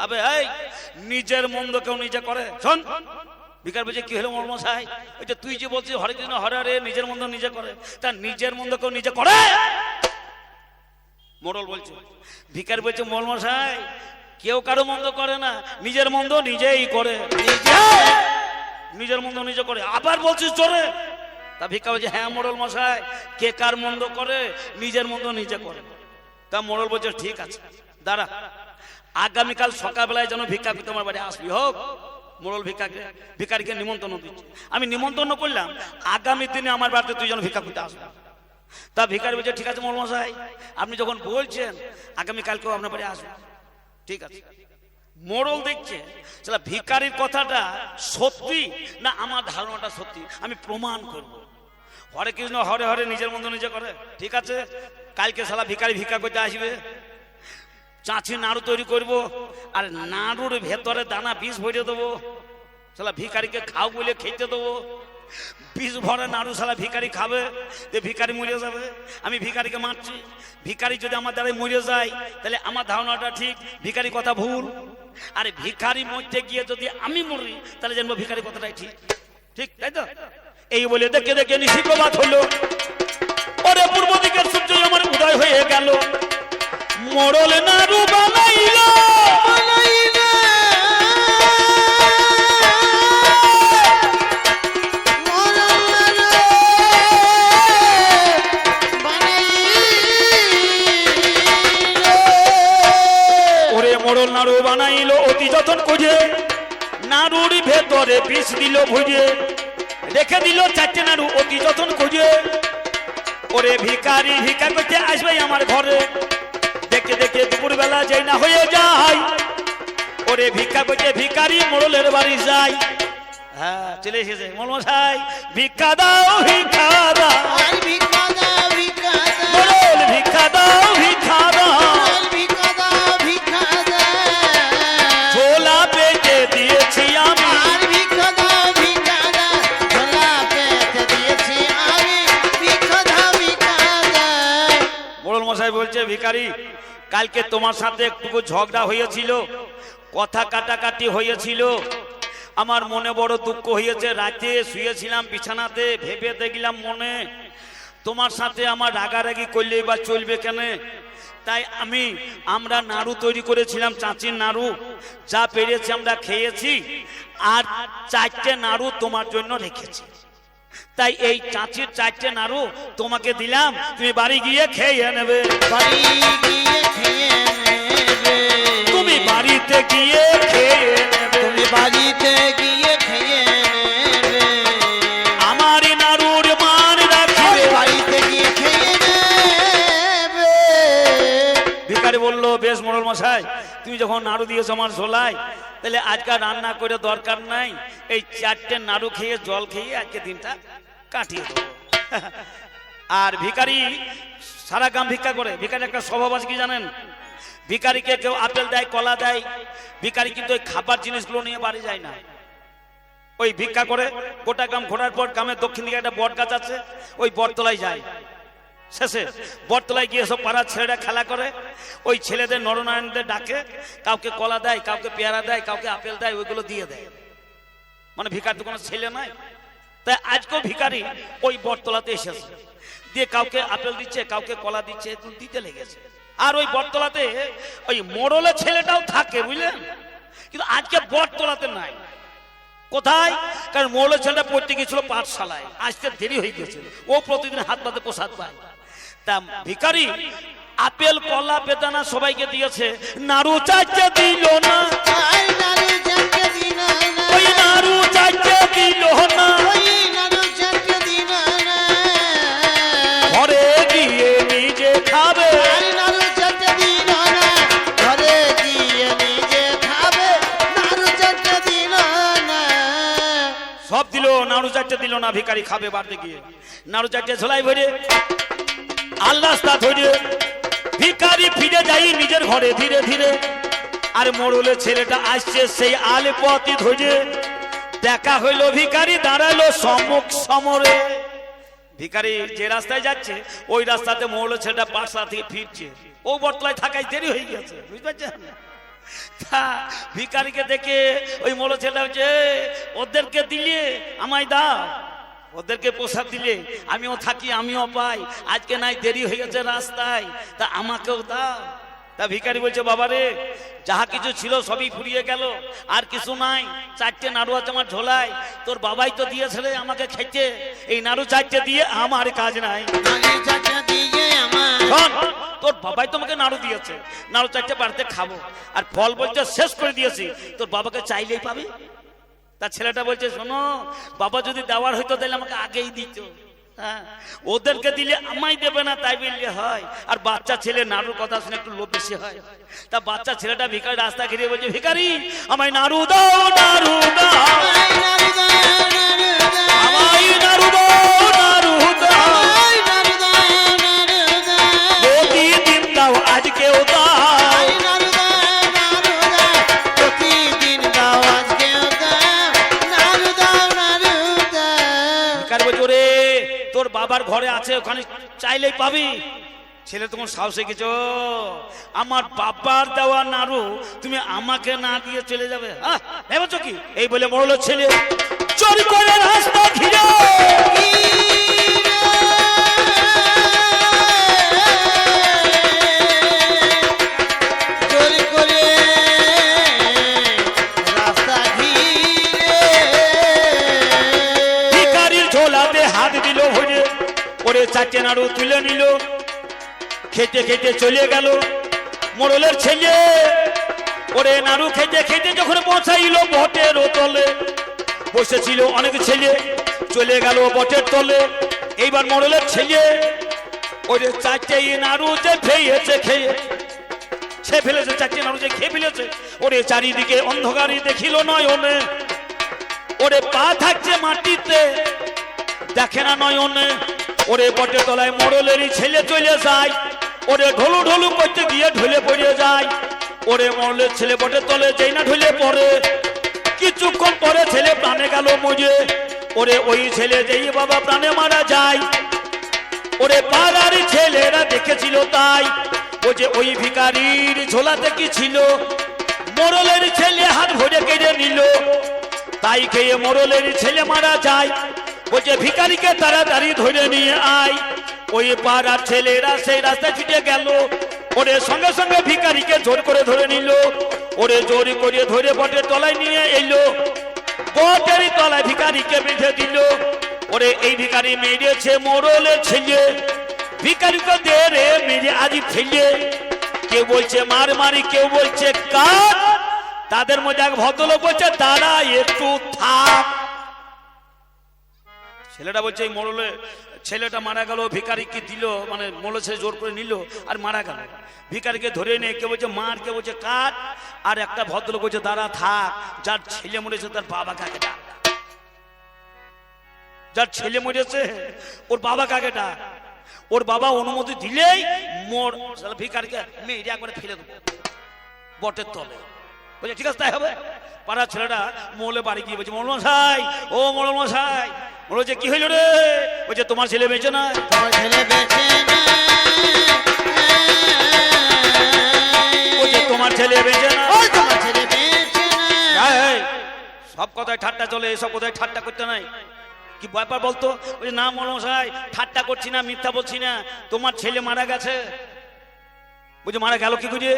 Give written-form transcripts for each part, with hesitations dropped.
আবে এই নিজের মন্দ কেউ নিজে করে। শোন, ভিকারি বলছে কি হলো মোড়ল মশাই? ওই যে তুই যে বলছিস হরে কৃষ্ণ হরে হরে নিজের মন্দ নিজে করে, তা নিজের মন্দ কেউ নিজে করে? মোড়ল বলছে, ভিকারি বলছে মোড়ল মশাই কেউ কারো মন্দ করে না, নিজের মন্দ নিজেই করে। নিজের মন্দ নিজে করে আবার বলছিস চোরে? তা ভিক্ষা বলছে হ্যাঁ মোড়ল মশাই, কে কার মন্দ করে? নিজের মন্দ নিজে করে। তা মোড়ল বলছে ঠিক আছে দাঁড়া, আগামীকাল সকালবেলায় যেন ভিক্ষা তোমার বাড়ি আসবি। হোক। মোড়ল ভিকারিকে নিমন্ত্রণ দিচ্ছে। আমি নিমন্ত্রণ করলাম আগামী দিনে আমার বাড়িতে তুই যেন ভিক্ষা করতে আসবি। তা ভিকারি বলছে ঠিক আছে মোড়ল মশাই, আপনি যখন বলছেন আগামীকালকেও আপনার বাড়ি আসবো, ঠিক আছে। মোড়ল দেখছে সেটা ভিকারির কথাটা সত্যি না আমার ধারণাটা সত্যি, আমি প্রমাণ করব। হরে কৃষ্ণ হরে হরে নিজের মন্দ নিজে করে, ঠিক আছে। কালকে শালা ভিকারি ভিক্ষা করতে আসবে, চাঁচি নাড়ু তৈরি করব, আর নাড়ুর ভেতরে দানা বিষ ভরে দেবো, শালা ভিকারিকে খাও বলে খেতে দেবো। বিষ ভরে নাড়ু শালা ভিকারি খাবে, ভিকারি মরে যাবে। আমি ভিকারিকে মারছি, ভিকারি যদি আমার দ্বারাই মরে যায় তাহলে আমার ধারণাটা ঠিক, ভিকারি কথা ভুল। আর ভিকারি মরতে গিয়ে যদি আমি মরি তাহলে জানবো ভিকারি কথাটাই ঠিক, ঠিক তাই তো? এই বলে দেখে দেখে নিশিপ্রভাত হলো, ওরে পূর্ব দিকের সূর্য আমার উদয় হয়ে গেল। মোড়ল নাড়ু বানাইল, মোড়ল নাড়ু বানাইল অতি যতন করে, নাড়ুর ভেতরে বিষ দিল ভুজে, রেখে দিল চারটে নাড়ু অতি যতন করে। ওরে ভিকারি ভিক্ষা করতে আসবে আমার ঘরে, দেখে দেখে দুপুর বেলা যাই না হয়ে যায়। ওরে ভিক্ষা করতে ভিকারি মোড়লের বাড়ি যায়। হ্যাঁ চলে এসেছে মোড়ল মশাই, ভিক্ষা দাও ভিক্ষা দাও, মোড়ল ভিক্ষা দাও ভিক্ষা দাও, বলছে ভিখারি কালকে তোমার সাথে একটু ঝগড়া হয়েছিল, কথা কাটাকাটি হয়েছিল, আমার মনে বড় দুঃখ হয়েছে। রাতে শুয়েছিলাম বিছানাতে, ভেবে দেখলাম মনে তোমার সাথে আমার রাগারাগি করলে বা চলবে কেন, তাই আমরা নাড়ু তৈরি করেছিলাম, চাঁচির নাড়ু, যা পেরেছি আমরা খেয়েছি, আর চারটে নাড়ু তোমার জন্য রেখেছি। তাই এই চাঁচির চারটে নাড়ু তোমাকে দিলাম, তুমি বাড়ি গিয়ে খেয়ে নেবে। তুমি বাড়িতে গিয়ে খেয়ে নেবে, তুমি বাড়িতে গিয়ে খেয়ে নেবে। আমারই নাড়ুর মান রাখবে, বাড়িতে গিয়ে খেয়ে নেবে। ভিখারি বলল বেশ মোড়ল মশাই, তুমি যখন নাড়ু দিয়েছো আমার ঝোলায়, তাহলে আজকাল রান্না করে দরকার নাই, এই চারটে নাড়ু খেয়ে জল খেয়ে আজকে দিনটা কাটিয়ে দেবো। আর ভিখারি সারা গ্রাম ভিক্ষা করে। ভিখারি একটা স্বভাব আছে কি জানেন? ভিখারিকে কেউ আপেল দেয়, কলা দেয়, ভিখারি কিন্তু ওই খাবার জিনিসগুলো নিয়ে বাড়ি যায় না, ওই ভিক্ষা করে গোটা গ্রাম ঘোরার পর গ্রামের দক্ষিণ দিকে একটা বট গাছ আছে, ওই বটতলায় যায়। শেষে বটতলায় গিয়ে সব পাড়ার ছেলেরা খেলা করে, ওই ছেলেদের নরনারায়ণদের ডাকে, কাউকে কলা দেয়, কাউকে পেয়ারা দেয়, কাউকে আপেল দেয়, ওইগুলো দিয়ে দেয়। মানে ভিখার তো কোনো ছেলে নাই, তাই আজকেও ভিখারি ওই বটতলাতে এসেছে, দিয়ে কাউকে আপেল দিচ্ছে, কাউকে কলা দিচ্ছে, দিতে লেগেছে। আর ওই বটতলাতে ওই মোড়লের ছেলেটাও থাকে, বুঝলেন, কিন্তু আজকে বটতলাতে নাই। কোথায়? কারণ মোড়লের ছেলেটা পড়তে গিয়েছিল পাঠশালায়, আজকে দেরি হয়ে গেছিল, ও প্রতিদিন হাত পাতে প্রসাদ পায়। তা ভিখারি আপেল কলা বেদানা সবাইকে দিয়েছে, নাড়ু চাইতে দিল না, ওই নাড়ু চাইতে দিল না, ঘরে গিয়ে নিজে খাবে, সব দিল, নাড়ু চারটে দিল না। ভিখারি খাবে বাড়তে গিয়ে, নাড়ু চারটে ঝোলাই ভরে আল্লাহ ধরে ভিখারি ফিরে যাই নিজের ঘরে ধীরে ধীরে। আর মোড়লের ছেলেটা আসছে সেই আলে পথই ধরে, দেখা হইলো ভিখারি দাঁড়ালো সম্মুখ সমরে। ভিখারি যে রাস্তায় যাচ্ছে ওই রাস্তাতে মোড়লের ছেলেটা পাঠশালা থেকে ফিরছে, ও বটতলায় থাকায় দেরি হয়ে গেছে, বুঝতে পারছেন? তা ভিখারিকে দেখে ওই মোড়ল ছেলে হচ্ছে ওদেরকে দিলে আমায় দাও, ওদেরকে প্রসাদ দিলে আমিও থাকি আমিও পাই, আজকে নাই দেরি হয়ে গেছে রাস্তায়, তা আমাকেও দাও। তা ভিখারি বলছে বাবা রে যাহা কিছু ছিল সবই ফুরিয়ে গেল, আর কিছু নাই, 4টে নাড়ু আছে আমার ঝোলায়, তোর বাবাই তো দিয়েছে রে আমাকে খেতে, এই নাড়ু 4টে দিয়ে আমার কাজ নাই। তোর বাবাই তোমাকে নাড়ু দিয়েছে, নাড়ু 4টে বাড়িতে খাবো, আর ফল বলছে শেষ করে দিয়েছি, তোর বাবাকে চাইলেই পাবি। তার ছেলেটা বলছে শোনো বাবা যদি দেওয়ার হইতো তাহলে আমাকে আগেই দিত, হ্যাঁ ওদেরকে দিলে আমায় দেবে না তাই বললে হয়, আর বাচ্চা ছেলে নাড়ুর কথা শুনে একটু লোভ বেশি হয়। তা বাচ্চা ছেলেটা ভিখারি রাস্তা ঘিরে বলছে ভিখারি আমায় নাড়ু দাও, নাড়ু দাও, আমায় নাড়ু দাও, নাড়ু দাও, প্রতিদিন দাও আজকেও দাও, তোর বাবার ঘরে আছে ওখানে চাইলেই পাবি। ছেলে তখন সাহসে গেছো, আমার বাবার দেওয়া নাড়ু তুমি আমাকে না দিয়ে চলে যাবে, ভেবেছো কি? এই বলে মোড়লের ছেলে চুরি করে রাস্তা ঘিরে ভিখারির ঝোলাতে হাত দিল ভরে, ওরে 4টে নাড়ু তুলে নিল, খেতে খেতে চলে গেল মোড়লের ছেলে। ওরে নাড়ু খেতে খেতে যখন পৌঁছাইল বটের তলে, বসেছিল অনেক ছেলে, চলে গেল বটের তলে। এইবার মোড়লের ছেলে ওরে 4টে নাড়ু যে খেয়েছে, খেয়ে ফেলেছে, 4টে নাড়ু যে খেয়ে ফেলেছে, ওরে চারিদিকে অন্ধকারই দেখিল নয়নে, ওরে পা থাকছে মাটিতে দেখে না নয়নে। ওরে বটের তলায় মোড়লেরই ছেলে চলে যায়, ওরে ঢোলু ঢোলু করতে গিয়ে ঢলে পড়ে যায়। ওরে মোড়লের ছেলে বটের তলে যেই না ঢলে পড়ে, কিছুক্ষণ পরে ছেলে প্রাণে গেল মরে। ওরে ওই ছেলে যেই বাবা প্রাণে মারা যায়, ওরে পাড়ার ছেলেরা দেখেছিল তাই, ও যে ওই ভিখারির ঝোলাতে কি ছিল, মোড়লের ছেলে হাত ভরে কেড়ে নিল, তাই খেয়ে মোড়লের ছেলে মারা যায়। বলছে ভিখারিকে তাড়াতাড়ি ধরে নিয়ে আয়। ওই পাড়ার ছেলেরা সেই রাস্তায় ছুটে গেল, ওরে সঙ্গে সঙ্গে ভিখারিকে জোর করে ধরে নিল, ওরে জোর করে ধরে বটের তলায় নিয়ে এলো, বটের তলায় ভিখারিকে বেঁধে দিল। ওরে এই ভিখারি মেরেছে মোড়লের ছেলে, ভিখারিকে দে রে মেরে আজ ফেলে। কেউ বলছে মার মারি, কেউ বলছে কাট, তাদের মধ্যে এক ভদ্রলোক বলছে দাঁড়া একটু থাক। ছেলেটা বলছে এই মোড়লে ছেলেটা মারা গেল, ভিখারি কি দিল, মানে মোড়ল ছেলে জোর করে নিল আর মারা গেল। ভিখারিকে ধরে নিয়ে কেউ বলছে মার, কেউ বলছে কাট, আর একটা ভদ্রলোক বলছে দাঁড়া থাক, যার ছেলে মরেছে তার বাবা কাকে ডাক, যার ছেলে মরেছে ওর বাবা কাকে ডাক, ওর বাবা অনুমতি দিলেই মোর ভিখারিকে মেয়েরা করে ফেলে দেবো বটের তলে। বলছে ঠিক আছে তাই হবে। পাড়ার ছেলেটা মোড়লে বাড়ি গিয়ে বলছে মোড়ল মশাই, ও মোড়ল মশাই, বলছে কি হইল রে? বলছে তোমার ছেলে বেঁচে না, তোমার ছেলে বেঁচে না, বলছে তোমার ছেলে বেঁচে না, তোমার ছেলে বেঁচে না। সব কথায় ঠাট্টা চলে, এসব কথায় ঠাট্টা করতে নাই। কি ব্যাপার বলতো? বলছে না মোড়ল মশাই ঠাট্টা করছি না, মিথ্যা বলছি না, তোমার ছেলে মারা গেছে। বলছে মারা গেল কি করে?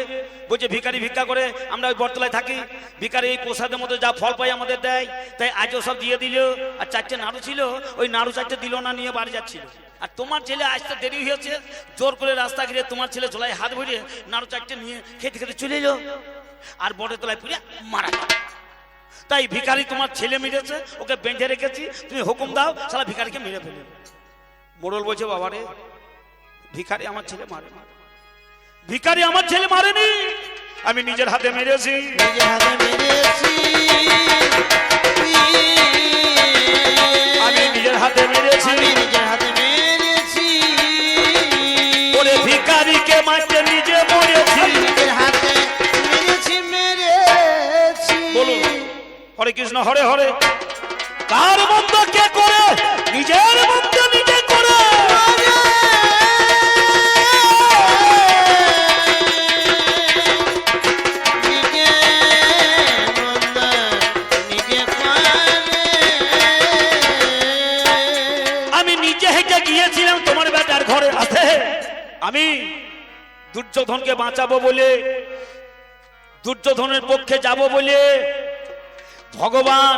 বলছে ভিখারি ভিক্ষা করে, আমরা ওই বটতলায় থাকি, ভিখারি এই প্রসাদের মধ্যে যা ফল পাই আমাদের দেয়, তাই আজও সব দিয়ে দিল। আর 4টে নাড়ু ছিল, ওই নাড়ু 4টে দিল না, নিয়ে বাড়ি যাচ্ছিল। আর তোমার ছেলে আসতে দেরি হয়েছে, জোর করে রাস্তা ঘিরে তোমার ছেলে ঝোলায় হাত ভরিয়ে নাড়ু 4টে নিয়ে খেতে খেতে চলে এলো, আর বটের তলায় পুড়ে মারা গেল। তাই ভিখারি তোমার ছেলে মেরেছে, ওকে বেঁধে রেখেছি, তুমি হুকুম দাও সালা ভিখারিকে মেরে ফেলে। মোড়ল বলছে বাবারে ভিখারি আমার ছেলে মারে না, ভিখারি আমার ছেলে মারেনি, আমি নিজের হাতে মেরেছি, নিজের হাতে মেরেছি, আমি নিজের হাতে মেরেছি, নিজের হাতে মেরেছি। ওরে ভিখারিকে মারতে নিজে মরেছি, নিজের হাতে মেরেছি, মেরেছি। বলুন হরে কৃষ্ণ হরে হরে। কার বন্ধ কে করে? নিজের বন্ধ নিজে করে। নিজে আমি দুর্যোধনকে বাঁচাবো বলে, দুর্যোধনের পক্ষে যাব বলে ভগবান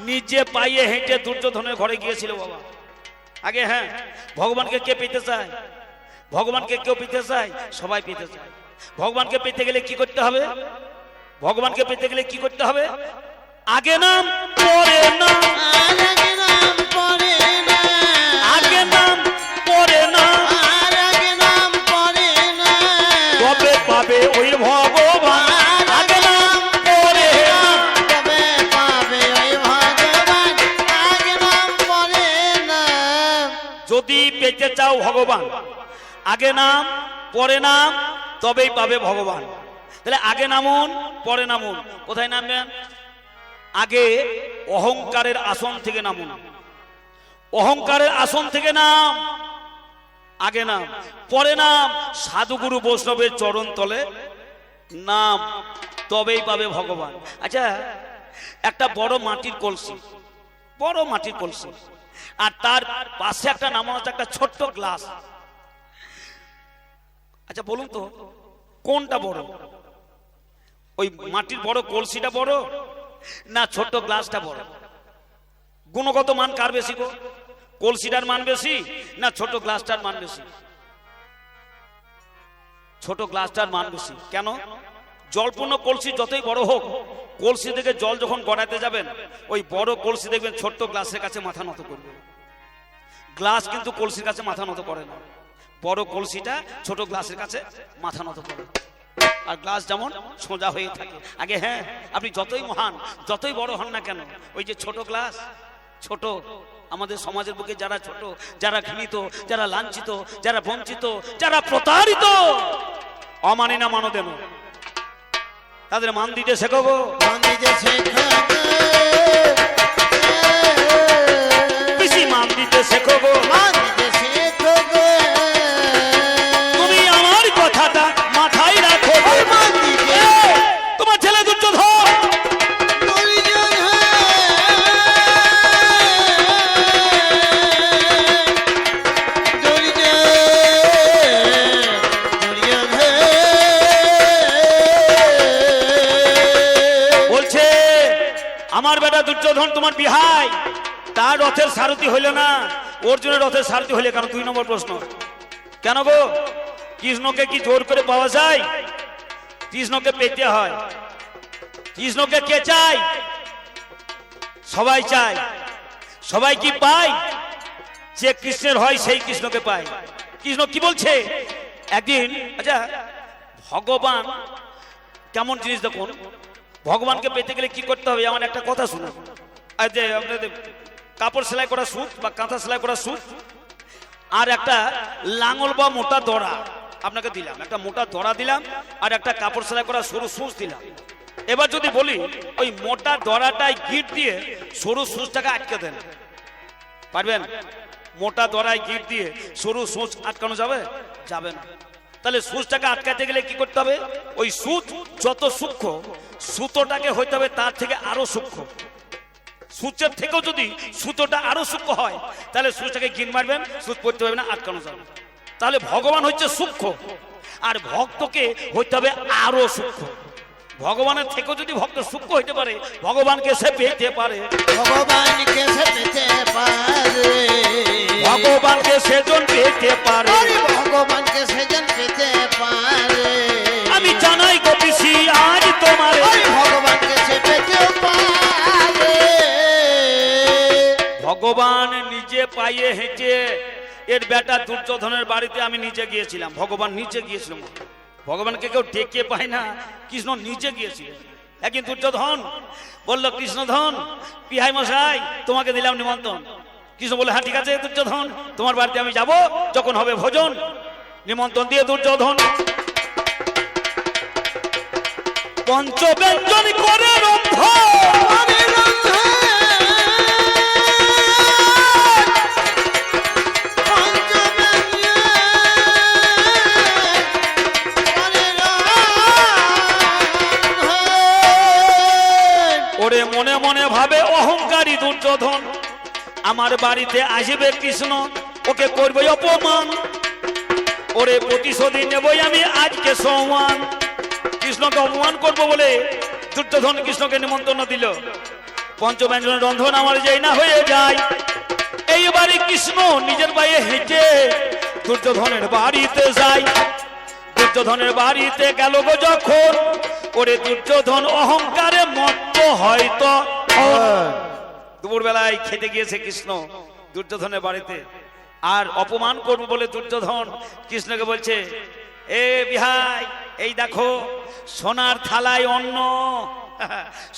নিজে পায়ে হেঁটে দুর্যোধনের ঘরে গিয়েছিল বাবা। আগে হ্যাঁ, ভগবানকে কে পেতে চায়? ভগবানকে কেউ পেতে চায়? সবাই পেতে চায়। ভগবানকে পেতে গেলে কি করতে হবে? ভগবানকে পেতে গেলে কি করতে হবে? আগে নাম পরে নাম, আগে নাম পরে না, আগে নাম পরে নাম, আগে নাম পরে না, তবে পাবে ওই ভগবান। আগে নাম পরে নাম, তবে পাবে ওই ভগবান, আগে নাম পরে না। যদি পেতে চাও ভগবান, আগে নাম পরে নাম, তবেই পাবে ভগবান। তাহলে আগে নামুন পরে নামুন। কোথায় নামবেন? আগে অহংকারের আসন থেকে নামুন, অহংকারের আসন থেকে নাম, আগে নাম পরে নাম, সাধুগুরু বৈষ্ণবের চরণ তলে নাম, তবেই পাবে ভগবান। আচ্ছা, একটা বড় মাটির কলসি, বড় মাটির কলসি, আর তার পাশে একটা নামানো আছে একটা ছোট্ট গ্লাস। আচ্ছা বলুন তো কোনটা বড়? ওই মাটির বড় কলসিটা বড় না ছোট্ট গ্লাসটা বড়? গুণগত মান কার বেশি গো? কলসিটার মান বেশি না ছোট গ্লাসটার মান বেশি? ছোট গ্লাসটার মান বেশি। কেন? জলপূর্ণ কলসি যতই বড় হোক, কলসি থেকে জল যখন গড়াতে যাবেন, ওই বড় কলসি দেখবেন ছোট্ট গ্লাসের কাছে মাথা নত করবে। গ্লাস কিন্তু কলসির কাছে মাথা নত করে না, বড় কলসিটা ছোট গ্লাসের কাছে মাথা নত করে। আর গ্লাস যেমন সোজা হয়ে থাকে। আগে হ্যাঁ, আপনি যতই মহান যতই বড় হন না কেন, ওই যে ছোট গ্লাস, ছোট, আমাদের সমাজের বুকে যারা ছোট, যারা ঘৃণিত, যারা লাঞ্ছিত, যারা বঞ্চিত, যারা প্রতারিত, অমানি না মানো দেন, তাদের মান দিতে শেখো গো, মান দিতে শেখো গো, বেশি মান দিতে শেখো গো। মান দিতে শেখো গো, তুমি আমার কথাটা মাথায় রাখো গো। ওই মান দিতে তোমার ছেলে দুর্যোধন দুর্যোধন, বলছে আমার বেটা দুর্যোধন তোমার বিহাই, তার রথের সারথি হইল না, অর্জুনের রথের সারথি হইলে কেন? 2 নম্বর প্রশ্ন। কেন গো? কৃষ্ণকে কি জোর করে পাওয়া যায়? কৃষ্ণকে পেতে হয়। কৃষ্ণকে কে চায়? সবাই চায়। সবাই কি পায়? যে কৃষ্ণের হয় সেই কৃষ্ণকে পায়। কৃষ্ণ কি বলছে একদিন? আচ্ছা, ভগবান কেমন জিনিস দেখুন। ভগবানকে পেতে গেলে কি করতে হবে? আমার একটা কথা শুনুন। আর যে আপনাদের কাপড় সেলাই করা সুত বা কাঁথা সেলাই করা সুত, আর একটা লাঙল বা মোটা দড়া আপনাকে দিলাম, একটা মোটা দড়া দিলাম, আর একটা কাপড় সেলাই করা সরু সুচ দিলাম। এবার যদি বলি ওই মোটা দড়াটায় গিট দিয়ে সরু সুচটাকে আটকে দেন, পারবেন? মোটা দড়ায় গিট দিয়ে সরু সুচ আটকানো যাবে? যাবে না। তাহলে সুচটাকে আটকাতে গেলে কি করতে হবে? ওই সুচ যত সূক্ষ্ম, সুতোটাকে হইতে হবে তার থেকে আরো সূক্ষ্ম। সূচের থেকেও যদি সুতোটা আরো সূক্ষ্ম হয়, তাহলে সুচটাকে গিট মারবেন, সুচ পড়তে হবে না, আটকানো যাবে। তাহলে ভগবান হচ্ছে সূক্ষ্ম, আর ভক্তকে হইতে হবে আরো সূক্ষ্ম। ভগবানের থেকেও যদি ভক্ত সূক্ষ্ম হইতে পারে, ভগবানকে সে পেতে পারে। ভগবানকে সে পেতে পারে, ভগবানকে সেজন পেতে পারে। ভগবানকে সেজন পেতে পারে। আমি জানাই গো পিসি আজ তোমার, ভগবানকে সে পেতে পারে। ভগবান নিজে পায়ে হেঁটে, এর বেটা দুর্যোধনের বাড়িতে আমি নিজে গিয়েছিলাম। ভগবান নিজে গিয়েছিলাম। ভগবানকে কেউ ডেকে পায় না, কৃষ্ণ নিজে গিয়েছিলেন। একদিন দুর্যোধন বলল, কৃষ্ণধন পিহাই মশাই তোমাকে দিলাম নিমন্ত্রণ। কৃষ্ণ বলে, হ্যাঁ ঠিক আছে দুর্যোধন, তোমার বাড়িতে আমি যাব, যখন হবে ভোজন। নিমন্ত্রণ দিয়ে দুর্যোধন পঞ্চব্যঞ্জন করে ওরে মনে মনে ভাবে অহংকারী দুর্যোধন, আমার বাড়িতে আসবে কৃষ্ণ, ওকে করবে অপমান। ওরে প্রতিশোধী নেবই আমি আজকে সমান। কৃষ্ণকে অপমান করবো বলে দুর্যোধন কৃষ্ণকে নিমন্ত্রণ দিল। পঞ্চব্যঞ্জনের রন্ধন আমার যেই না হয়ে যায়, এইবারে কৃষ্ণ নিজের পায়ে হেঁটে দুর্যোধনের বাড়িতে যায়। দুর্যোধনের বাড়িতে গেল গো যখন, ওরে দুর্যোধন অহংকারে মত্ত হয়তো। দুপুর বেলায় খেতে গিয়েছে কৃষ্ণ দুর্যোধনের বাড়িতে, আর অপমান করবো বলে দুর্যোধন কৃষ্ণকে বলছে, এ বিহাই, এই দেখো সোনার থালায় অন্ন।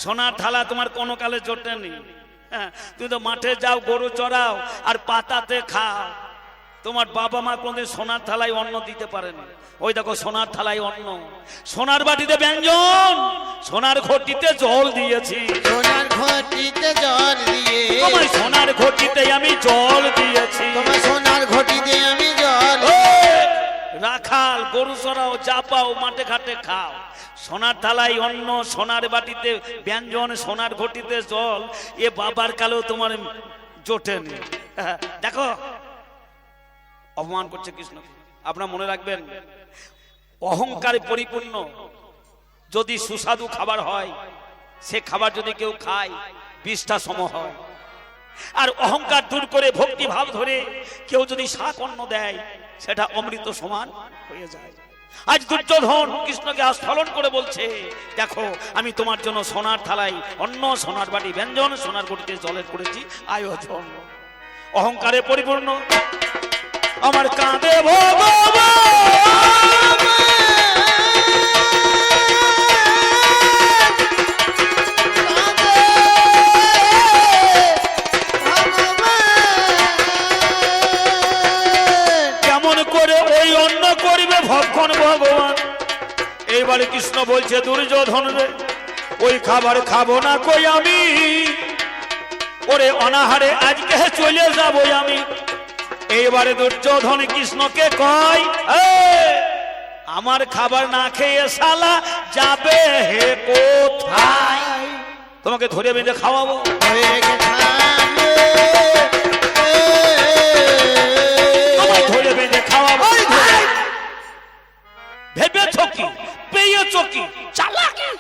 সোনার থালা তোমার কোনো কালে জোটে নেই। তুমি তো মাঠে যাও, গরু চড়াও আর পাতাতে খাও। তোমার বাবা মা কোনদিন সোনার থালায় অন্ন দিতে পারেনি। ওই দেখো সোনার থালায় অন্ন, সোনার বাটিতে ব্যঞ্জন, সোনার ঘটিতে জল দিয়েছি। সোনার ঘটিতে জল দিয়ে, তোমার সোনার ঘটিতে আমি জল দিয়েছি। তোমার সোনার ঘটিতে আমি জল। রাখাল গরু চড়াও, যা পাও মাঠে ঘাটে খাও। সোনার থালায় অন্ন, সোনার বাটিতে ব্যঞ্জন, সোনার ঘটিতে জল, এ বাবার কালেও তোমার জোটেনি। দেখো অপমান করছে কৃষ্ণ। আপনারা মনে রাখবেন, অহংকারে পরিপূর্ণ যদি সুস্বাদু খাবার হয়, সে খাবার যদি কেউ খায় বিষটা সম হয়। আর অহংকার দূর করে ভক্তি ভাব ধরে কেউ যদি শাক অন্ন দেয়, সেটা অমৃত সমান হয়ে যায়। আজ দুর্যোধন কৃষ্ণকে আস্ফলন করে বলছে, দেখো আমি তোমার জন্য সোনার থালায় অন্ন, সোনার বাটি ব্যঞ্জন, সোনার গটিতে জলের করেছি আয়োজন। অহংকারে পরিপূর্ণ আমার কাঁদে ভগবান। কেমন করে ওই অন্ন করিবে ভক্ষণ ভগবান। এইবারে কৃষ্ণ বলছে, দুর্যোধন রে, ওই খাবার খাবো না কই আমি, ওরে অনাহারে আজকে চলে যাবো আমি। এইবারে দুর্যোধন কৃষ্ণকে কয়, আমার খাবার না খেয়ে শালা যাবে হে কোথায়? তোমাকে ধরে বেঁধে খাওয়াবো। ধরে বেঁধে খাওয়াবো। ভেবেছ কি, পেয়েছ কি, চালাকি?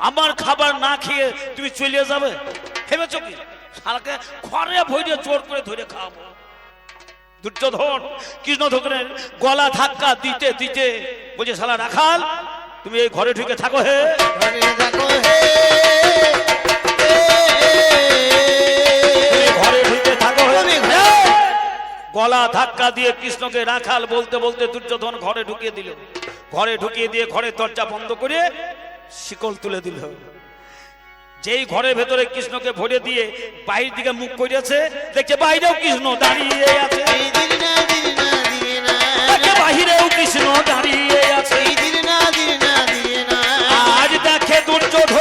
আমার খাবার না খেয়ে তুমি চলে যাবে, ভেবেছ কি? শালাকে ঘরে ভরে জোর করে ধরে খাওয়াবো। দুর্যোধন কৃষ্ণ ধরের গলা ধাক্কা দিতে দিতে বলছে, শালা রাখাল, তুমি এই ঘরে ঢুকে থাকো হে। ঘরে ঢুকে থাকো হে। গলা ধাক্কা দিয়ে কৃষ্ণকে রাখাল বলতে বলতে দুর্যোধন ঘরে ঢুকিয়ে দিল। ঘরে ঢুকিয়ে দিয়ে ঘরের দরজা বন্ধ করে শিকল তুলে দিল। যেই ঘরের ভেতরে কৃষ্ণকে ভরে দিয়ে বাইরের দিকে মুখ করেছে, দেখছে বাইরেও কৃষ্ণ দাঁড়িয়ে আছে। বাহিরেও কৃষ্ণ দাঁড়িয়ে আছে। আজ দেখে দুর্যোধন,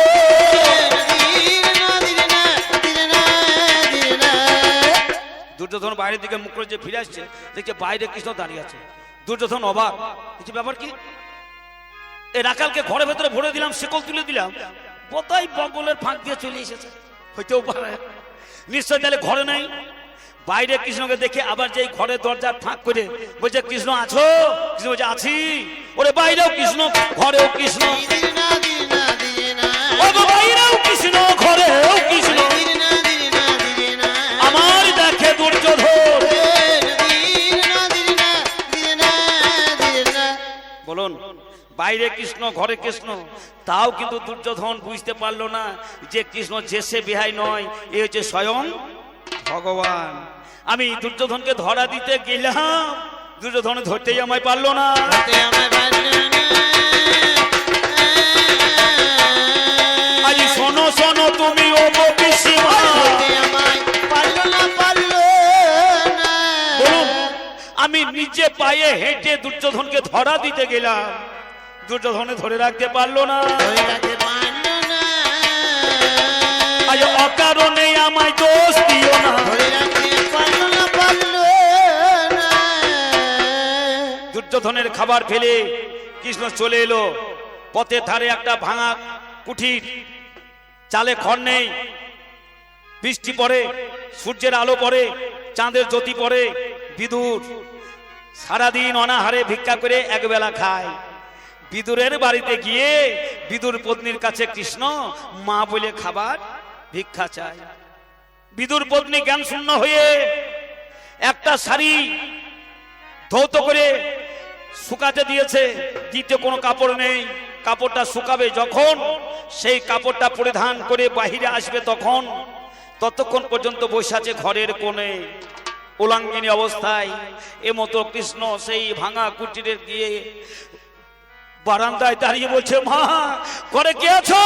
দুর্যোধন বাইরের দিকে মুখ করে যে ফিরে আসছে, দেখছে বাইরে কৃষ্ণ দাঁড়িয়ে আছে। দুর্যোধন অবাক, কিছু ব্যাপার কি? এই রাখালকে ঘরের ভেতরে ভরে দিলাম, শিকল তুলে দিলাম, বোধহয় বগলের ফাঁক দিয়ে চলে এসেছে, হইতেও পারে। নিশ্চয় তাহলে ঘরে নাই। বাইরে কৃষ্ণকে দেখে আবার যেই ঘরের দরজার ফাঁক করে বলছে, কৃষ্ণ আছো? কৃষ্ণ বলছে, আছি। ওরে বাইরেও কৃষ্ণ, ঘরেও কৃষ্ণ। বাইরেও কৃষ্ণ, ঘরেও কৃষ্ণ। আমার দেখে দুর্যোধন। বলুন, বাইরে কৃষ্ণ, ঘরে কৃষ্ণ, তাও কিন্তু দুর্যোধন বুঝতে পারলো না যে কৃষ্ণ যে সে বিহাই নয়, এ হচ্ছে স্বয়ং ভগবান। আমি দুর্যোধনকে ধরা দিতে গেলাম, দুর্যোধন ধরতেই আমায় পারলো না। আজ শোনো শোনো তুমি ও পিসিমা, বলুন, আমি নিজে পায়ে হেঁটে দুর্যোধনকে ধরা দিতে গেলাম, দুর্যোধনে ধরে রাখতে পারলো না। আজ অকারণে আমায় দোষ দিও না। দুর্যোধনের খাবার ফেলে কৃষ্ণ চলে এলো। পথের ধারে একটা ভাঙা কুঠির, চালে খড় নেই, বৃষ্টি পড়ে, সূর্যের আলো পড়ে, চাঁদের জ্যোতি পড়ে, বিদুর সারাদিন অনাহারে ভিক্ষা করে একবেলা খায়। বিদুরের বাড়িতে গিয়ে বিদুর পত্নীর কাছে কৃষ্ণ মা বলে খাবার ভিক্ষা চায়। বিদুর পত্নী জ্ঞান শূন্য হয়ে একটা শাড়ি ধৌত করে শুকাতে দিয়েছে, দ্বিতীয় কোনো কাপড় নেই। কাপড়টা শুকাবে যখন, সেই কাপড়টা পরিধান করে বাহিরে আসবে তখন, ততক্ষণ পর্যন্ত বসে আছে ঘরের কোণে উলাঙ্গিনী অবস্থায়। এমতো কৃষ্ণ সেই ভাঙা কুটিরে গিয়ে বারান্দায় দাঁড়িয়ে বলছে, মা ঘরে কে আছো?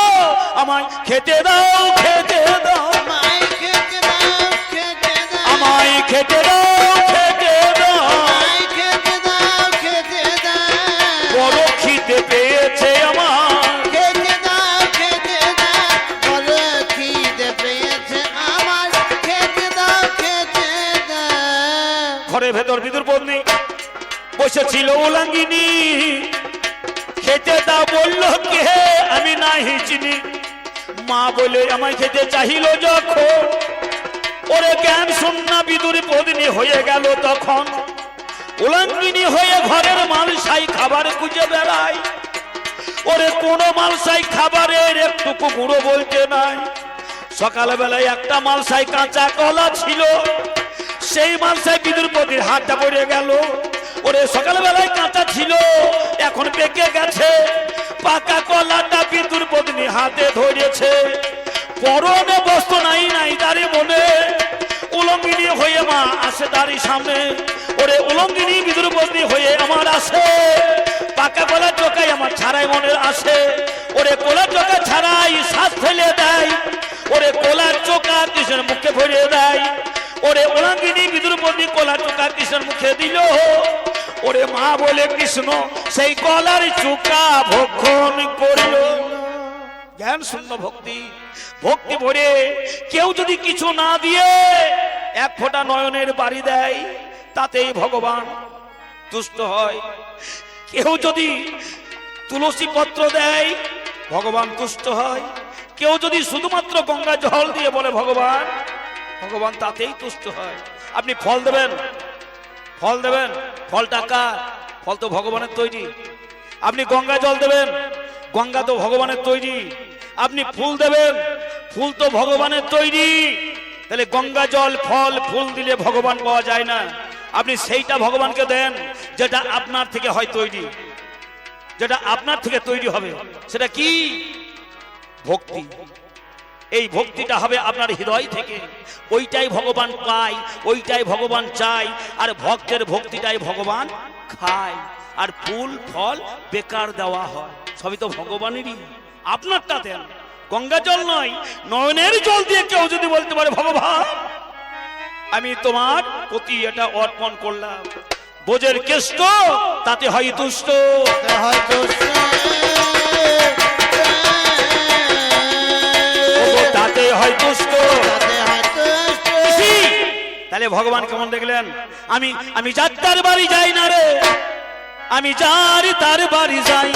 আমায় খেতে দাও, খেতে দাও, আমায় খেতে দাও, খেতে দাও, আমায় খেতে দাও, খেতে দাও, আমায় খেতে দাও, খেতে দাও, বড় খিদে পেয়েছে আমার, খেতে দাও, খেতে দাও, বড় খিদে পেয়েছে আমার, খেতে দাও, খেতে দাও। ঘরের ভেতর বিদুর পত্নী বসেছিল উলাঙ্গিনী। খেতে দাও বললো কে? আমি নাহি চিনি। মা বলে আমায় খেতে চাহিল যখন, ওরে জ্ঞান শূন্য বিদুর পত্নী হয়ে গেল তখন। উলাঙ্গিনী হয়ে ঘরের মালসাই খাবার খুঁজে বেড়ায়। ওরে কোন মালসাই খাবারের একটুকু গুঁড়ো বলতে নাই। সকালবেলায় একটা মালসাই কাঁচা কলা ছিল, সেই মালসাই বিদুর পত্নীর হাতটা পড়ে গেল। ওরে সকালবেলায় কাঁচা ছিল, এখন পেকে গেছে। পাকা কলাটা বিদুর পত্নী হাতে ধরেছে। পরনে বস্ত্র নাই, নাই তারে মনে। উলঙ্গিনী হয়ে মা আসে তারই সামনে। ওরে উলঙ্গিনী বিদুর পত্নী হয়ে আমার আসে। পাকা কলার চোখায় আমার ছাড়াই মনের আসে। ওরে কলার চোখা ছাড়াই শ্বাস ফেলে দেয়। ওরে কলার চোখা কৃষ্ণের মুখে ভরে দেয়। ওরে উলঙ্গিনী বিদুর পত্নী কলার চোখা কৃষ্ণের মুখে দিল। ওরে মা বলে কৃষ্ণ সেই কলার চোখা ভক্ষণ করিল। জ্ঞান শূন্য ভক্তি, ভক্তি ভরে কেউ যদি কিছু না দিয়ে এক ফোঁটা নয়নের বাড়ি দেয়, তাতেই ভগবান তুষ্ট হয়। কেউ যদি তুলসী পত্র দেয়, ভগবান তুষ্ট হয়। কেউ যদি শুধুমাত্র গঙ্গা জল দিয়ে বলে ভগবান, ভগবান তাতেই তুষ্ট হয়। আপনি ফল দেবেন, ফল দেবেন, ফলটা কার? ফল তো ভগবানের তৈরি। আপনি গঙ্গা জল দেবেন, গঙ্গা তো ভগবানের তৈরি। আপনি ফুল দেবেন, ফুল তো ভগবানের তৈরি। তাহলে গঙ্গা জল ফল ফুল দিলে ভগবান পাওয়া যায় না। আপনি সেইটা ভগবানকে দেন যেটা আপনার থেকে হয় তৈরি, যেটা আপনার থেকে তৈরি হবে। সেটা কি? ভক্তি। এই ভক্তিটা হবে আপনার হৃদয় থেকে। ওইটাই ভগবান পায়, ওইটাই ভগবান চায়। আর ভক্তের ভক্তিটাই ভগবান খায়। আর ফুল ফল বেকার দেওয়া হয়, সবই তো ভগবানেরই। আপনারটা দেন, গঙ্গা জল নয়, নয়নের জল দিয়ে কেউ যদি বলতে পারে ভগবান আমি তোমার প্রতি এটা অর্পণ করলাম, বোঝের কেষ্ট তাতে হয় তুষ্ট। হয়তো তাতে হয় তুষ্ট। তাতে হয়তো তাহলে ভগবান কেমন দেখলেন? আমি আমি যার তার বাড়ি যাই না রে, আমি যার তার বাড়ি যাই,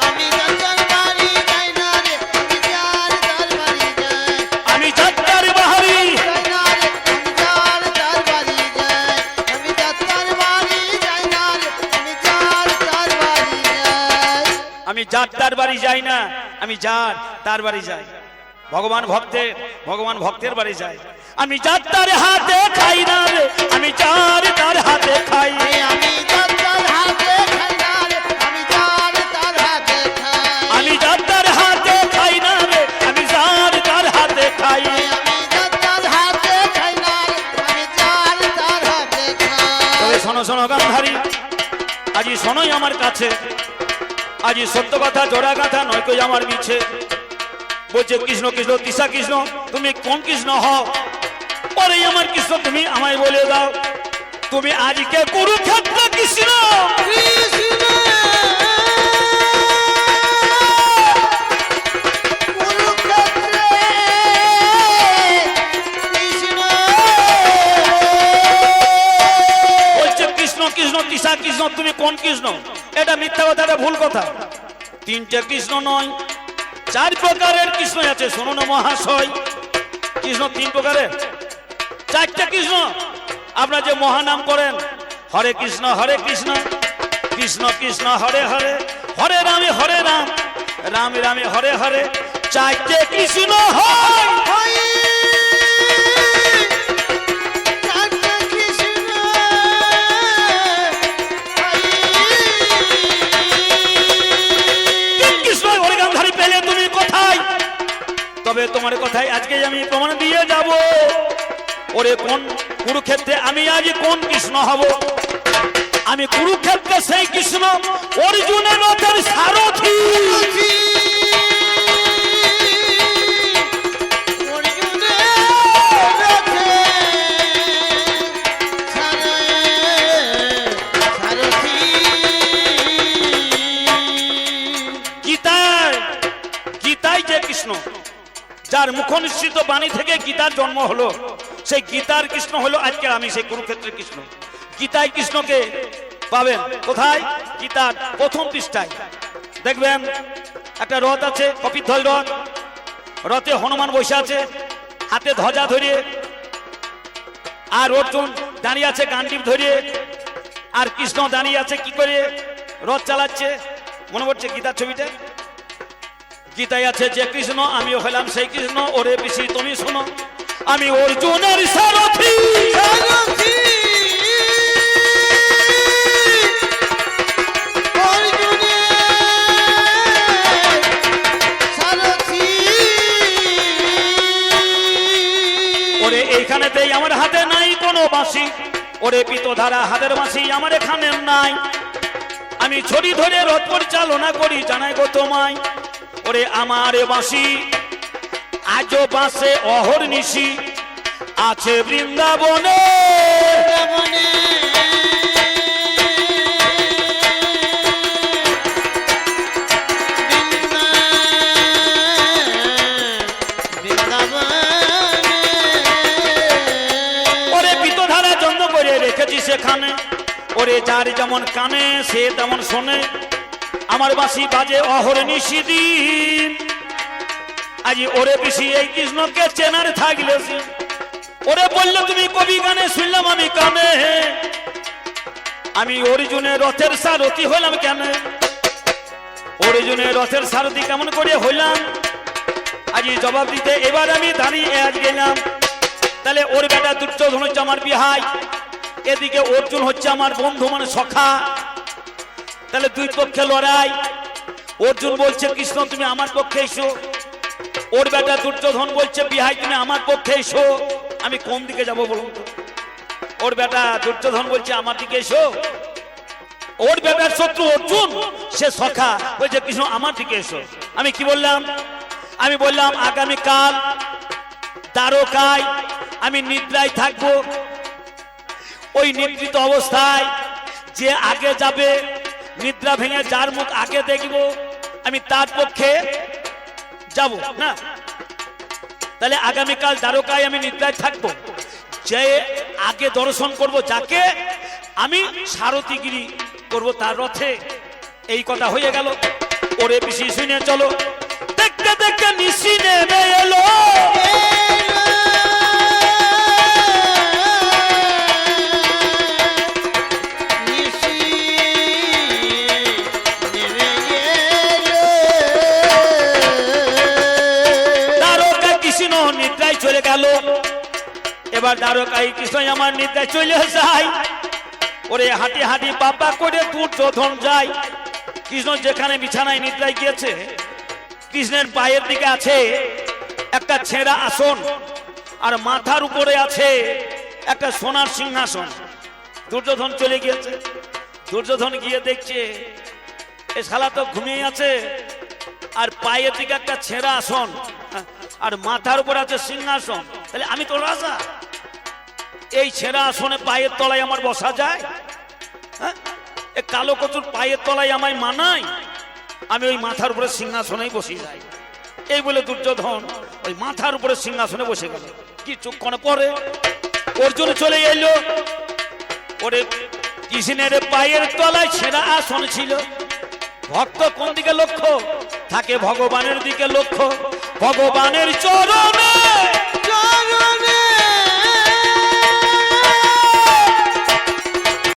আমি যার বাড়ি যাই না রে, আমি যার তার বাড়ি যাই, আমি যার তার বাড়ি যাই না রে, আমি যার তার বাড়ি যাই, আমি যার তার বাড়ি যাই না রে, আমি যার তার বাড়ি যাই। আমি যার তার বাড়ি যাই না, আমি যার তার বাড়ি যাই। ভগবান ভক্তের, ভগবান ভক্তের বাড়ি যায়। আমি যার তার হাতে খাই না রে, আমি যার তার হাতে খাই, আমি যার তার হাতে খাই না রে, আমি যার তার হাতে খাই, আমি যার তার হাতে খাই না রে, আমি যার তার হাতে খাই। আমি যার তার হাতে খাই না রে, আমি যার তার হাতে খাই। তবে শোনো শোনো গান্ধারী, আজি শোনোই আমার কাছে, আজি সত্য কথা জোড়া গাথা নয় কই আমার মিছে। বলছে কৃষ্ণ কৃষ্ণ তিসা কৃষ্ণ, তুমি কোন কৃষ্ণ হও? পরে আমার কৃষ্ণ তুমি আমায় বলে দাও, তুমি আজকে কুরুক্ষেত্র কৃষ্ণ। কৃষ্ণ কুরুক্ষেত্রে কৃষ্ণ। বলছে কৃষ্ণ কৃষ্ণ তিসা কৃষ্ণ, তুমি কোন কৃষ্ণ? এটা মিথ্যা কথা, এটা ভুল কথা। তিনটে কৃষ্ণ নয়, 4 প্রকারের কৃষ্ণ আছে। শোনো না মহাশয়, কৃষ্ণ 3 প্রকারের, 4টে কৃষ্ণ। আপনারা যে মহানাম করেন, হরে কৃষ্ণ কৃষ্ণ কৃষ্ণ হরে হরে হরে রাম রাম রামে হরে হরে চাইতে কৃষ্ণ হয় কৃষ্ণ হরিগানধারী পেলে তুমি কোথায়? তবে তোমার কথাই আজকে আমি প্রমাণ দিয়ে যাব। ওরে কোন কুরুক্ষেত্রে আমি আজ কোন কৃষ্ণ হব? আমি কুরুক্ষেত্রে সেই কৃষ্ণ অর্জুনের রথের সারথি। গীতায় যে কৃষ্ণ যার মুখনিসৃত বাণী থেকে গীতার জন্ম হলো, সেই গীতার কৃষ্ণ হলো আজকে আমি সেই কুরুক্ষেত্রের কৃষ্ণ। গীতায় কৃষ্ণকে পাবেন কোথায়? গীতার প্রথম পৃষ্ঠায় দেখবেন একটা রথ আছে, কপিধ্বজ রথ। রথে হনুমান বসে আছে হাতে ধ্বজা ধরিয়ে, আর অর্জুন দাঁড়িয়ে আছে গান্ডীব ধরিয়ে, আর কৃষ্ণ দাঁড়িয়ে আছে কি করে রথ চালাচ্ছে মনে পড়ছে গীতার ছবিটা? গীতায় আছে যে কৃষ্ণ আমিও হলাম সেই কৃষ্ণ, ওরে পিসি তুমি শোনো আমি অর্জুনের সারথি। ওরে এইখানেতেই আমার হাতে নাই কোনো বাঁশি, ওরে পিতধারা হাতের বাঁশি আমার এখানে নাই। আমি ছড়ি ধরে রথ পরিচালনা করি জানাই গো তোমায়। ওরে আমার বাঁশি আজও বাঁশে অহর্নিশি আছে বৃন্দাবনে। ওরে পিতধারা জন্ম করে রেখেছি সেখানে, ওরে যার যেমন কানে সে তেমন শোনে। আমার বাঁশি বাজে অহর্নিশি দিন। আজ ওরে পিসি এই কৃষ্ণকে চেনার থাকলে ওরে বললো তুমি কবি গানে শুনলাম আমি কানে। আমি অর্জুনের রথের সারথি হইলাম কেন? অর্জুনের রথের সারথি কেমন করে হইলাম আজ জবাব দিতে এবার আমি দাঁড়িয়ে আজ গেলাম। তাহলে ওর বেটা দুর্যোধন হচ্ছে আমার বিহাই, এদিকে অর্জুন হচ্ছে আমার বন্ধু মানে সখা। তাহলে দুই পক্ষে লড়াই। অর্জুন বলছে কৃষ্ণ তুমি আমার পক্ষে এসো, ওর বেটা দুর্যোধন বলছে বিহাই তুমি আমার পক্ষে এসো। আমি কোন দিকে যাব বলুন তো? ওর বেটা দুর্যোধন বলছে আমার দিকে এসো, ওর বেটার শত্রু অর্জুন সে সখা বলছে কৃষ্ণ আমার দিকে এসো। আমি কি বললাম? আমি বললাম আগামীকাল দ্বারকায় আমি নিদ্রায় থাকবো। ওই নিদ্রিত অবস্থায় যে আগে যাবে, নিদ্রা ভেঙে যার মুখ আগে দেখব আমি তার পক্ষে যাব না। তাহলে আগামীকাল দ্বারকায় আমি নিদ্রায় থাকবো, যে আগে দর্শন করব যাকে আমি সারথিগিরি করব তার রথে। এই কথা হয়ে গেল। ওরে পিসি শুনে চলো, দেখতে দেখতে নিশি নেমে এলো। নিদ্রায় চলে গেল। এবার দ্বারকায় কৃষ্ণ আমার নিদ্রায় চলে যায়। ওরে হাঁটি হাঁটি বাবা করে দুর্যোধন যায়। কৃষ্ণ যেখানে বিছানায় নিদ্রায় গিয়েছে, কৃষ্ণের পায়ের দিকে আছে একটা ছেঁড়া আসন, আর মাথার উপরে আছে একটা সোনার সিংহাসন। দুর্যোধন চলে গিয়েছে। দুর্যোধন গিয়ে দেখছে এ শালা তো ঘুমিয়ে আছে, আর পায়ের দিকে একটা ছেঁড়া আসন, আর মাথার উপর আছে সিংহাসন। তাহলে আমি তো রাজা, এই ছেঁড়া আসনে পায়ের তলায় আমার বসা যায়? এ কালো কচুর পায়ের তলায় আমায় মানায়? আমি ওই মাথার উপরে সিংহাসনেই বসে যাই। এই বলে দুর্যোধন ওই মাথার উপরে সিংহাসনে বসে গেল। কিছুক্ষণ পরে অর্জুন চলে এলো। ওরে কৃষ্ণের পায়ের তলায় ছেঁড়া আসন ছিল। ভক্ত কোন দিকে লক্ষ্য থাকে? ভগবানের দিকে লক্ষ্য। ভগবানের চরণ